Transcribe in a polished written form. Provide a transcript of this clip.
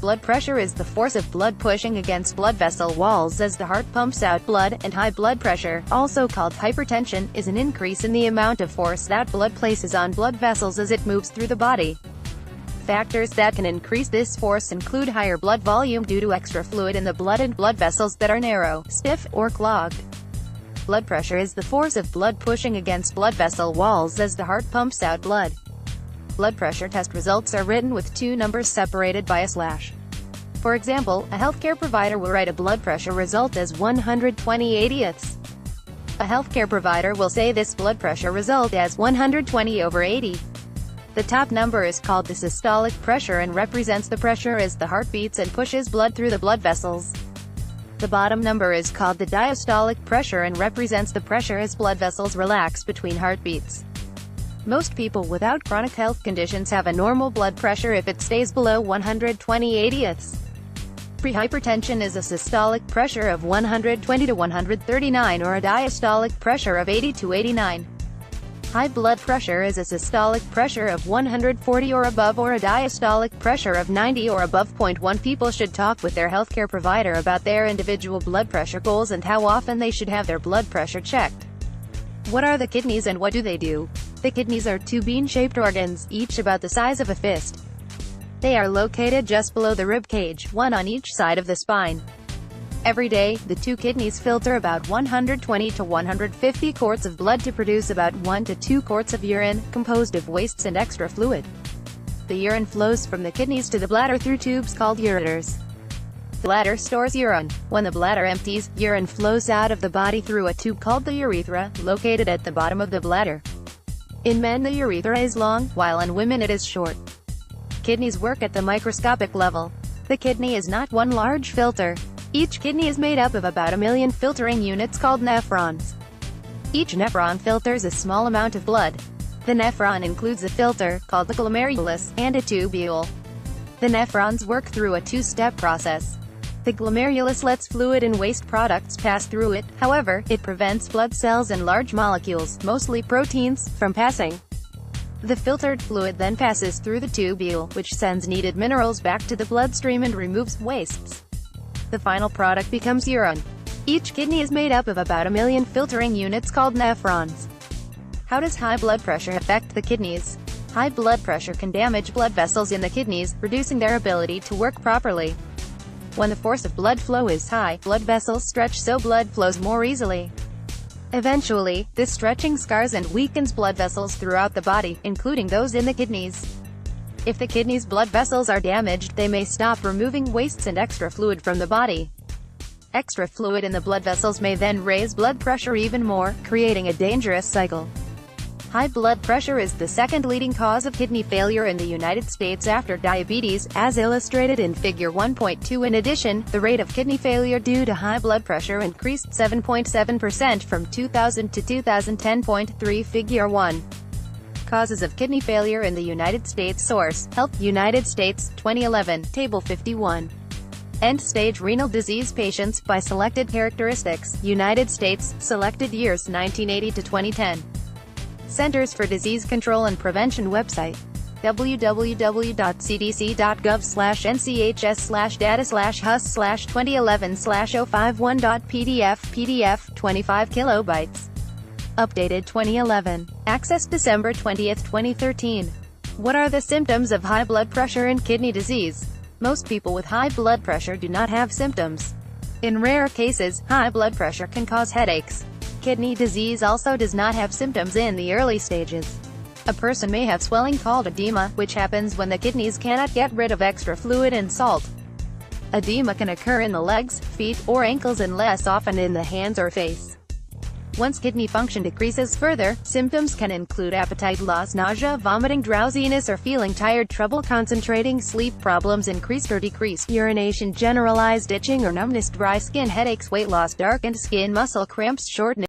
blood pressure is the force of blood pushing against blood vessel walls as the heart pumps out blood, and high blood pressure, also called hypertension, is an increase in the amount of force that blood places on blood vessels as it moves through the body. Factors that can increase this force include higher blood volume due to extra fluid in the blood and blood vessels that are narrow, stiff, or clogged. Blood pressure is the force of blood pushing against blood vessel walls as the heart pumps out blood. Blood pressure test results are written with two numbers separated by a slash. For example, a healthcare provider will write a blood pressure result as 120/80ths. A healthcare provider will say this blood pressure result as 120/80. The top number is called the systolic pressure and represents the pressure as the heart beats and pushes blood through the blood vessels. The bottom number is called the diastolic pressure and represents the pressure as blood vessels relax between heartbeats. Most people without chronic health conditions have a normal blood pressure if it stays below 120/80ths. Prehypertension is a systolic pressure of 120 to 139 or a diastolic pressure of 80 to 89. High blood pressure is a systolic pressure of 140 or above or a diastolic pressure of 90 or above. 1 People should talk with their healthcare provider about their individual blood pressure goals and how often they should have their blood pressure checked. What are the kidneys and what do they do? The kidneys are two bean-shaped organs, each about the size of a fist. They are located just below the rib cage, one on each side of the spine. Every day, the two kidneys filter about 120 to 150 quarts of blood to produce about 1 to 2 quarts of urine, composed of wastes and extra fluid. The urine flows from the kidneys to the bladder through tubes called ureters. The bladder stores urine. When the bladder empties, urine flows out of the body through a tube called the urethra, located at the bottom of the bladder. In men the urethra is long, while in women it is short. Kidneys work at the microscopic level. The kidney is not one large filter. Each kidney is made up of about 1 million filtering units called nephrons. Each nephron filters a small amount of blood. The nephron includes a filter, called the glomerulus, and a tubule. The nephrons work through a two-step process. The glomerulus lets fluid and waste products pass through it, however, it prevents blood cells and large molecules, mostly proteins, from passing. The filtered fluid then passes through the tubule, which sends needed minerals back to the bloodstream and removes wastes. The final product becomes urine. Each kidney is made up of about 1 million filtering units called nephrons. How does high blood pressure affect the kidneys? High blood pressure can damage blood vessels in the kidneys, reducing their ability to work properly. When the force of blood flow is high, blood vessels stretch so blood flows more easily. Eventually, this stretching scars and weakens blood vessels throughout the body, including those in the kidneys. If the kidneys' blood vessels are damaged, they may stop removing wastes and extra fluid from the body. Extra fluid in the blood vessels may then raise blood pressure even more, creating a dangerous cycle. High blood pressure is the second leading cause of kidney failure in the United States after diabetes, as illustrated in Figure 1.2. In addition, the rate of kidney failure due to high blood pressure increased 7.7% from 2000 to 2010. Figure 1. Causes of kidney failure in the United States. Source: Health, United States, 2011, Table 51. End-stage renal disease patients, by selected characteristics, United States, selected years 1980 to 2010. Centers for Disease Control and Prevention website. www.cdc.gov/nch/data/hus/2011/051.pdf PDF 25 kilobytes. Updated 2011. Accessed December 20, 2013. What are the symptoms of high blood pressure and kidney disease? Most people with high blood pressure do not have symptoms. In rare cases, high blood pressure can cause headaches. Kidney disease also does not have symptoms in the early stages. A person may have swelling called edema, which happens when the kidneys cannot get rid of extra fluid and salt. Edema can occur in the legs, feet, or ankles and less often in the hands or face. Once kidney function decreases further, symptoms can include appetite loss, nausea, vomiting, drowsiness or feeling tired, trouble concentrating, sleep problems, increased or decreased urination, generalized itching or numbness, dry skin, headaches, weight loss, darkened skin, muscle cramps, shortness.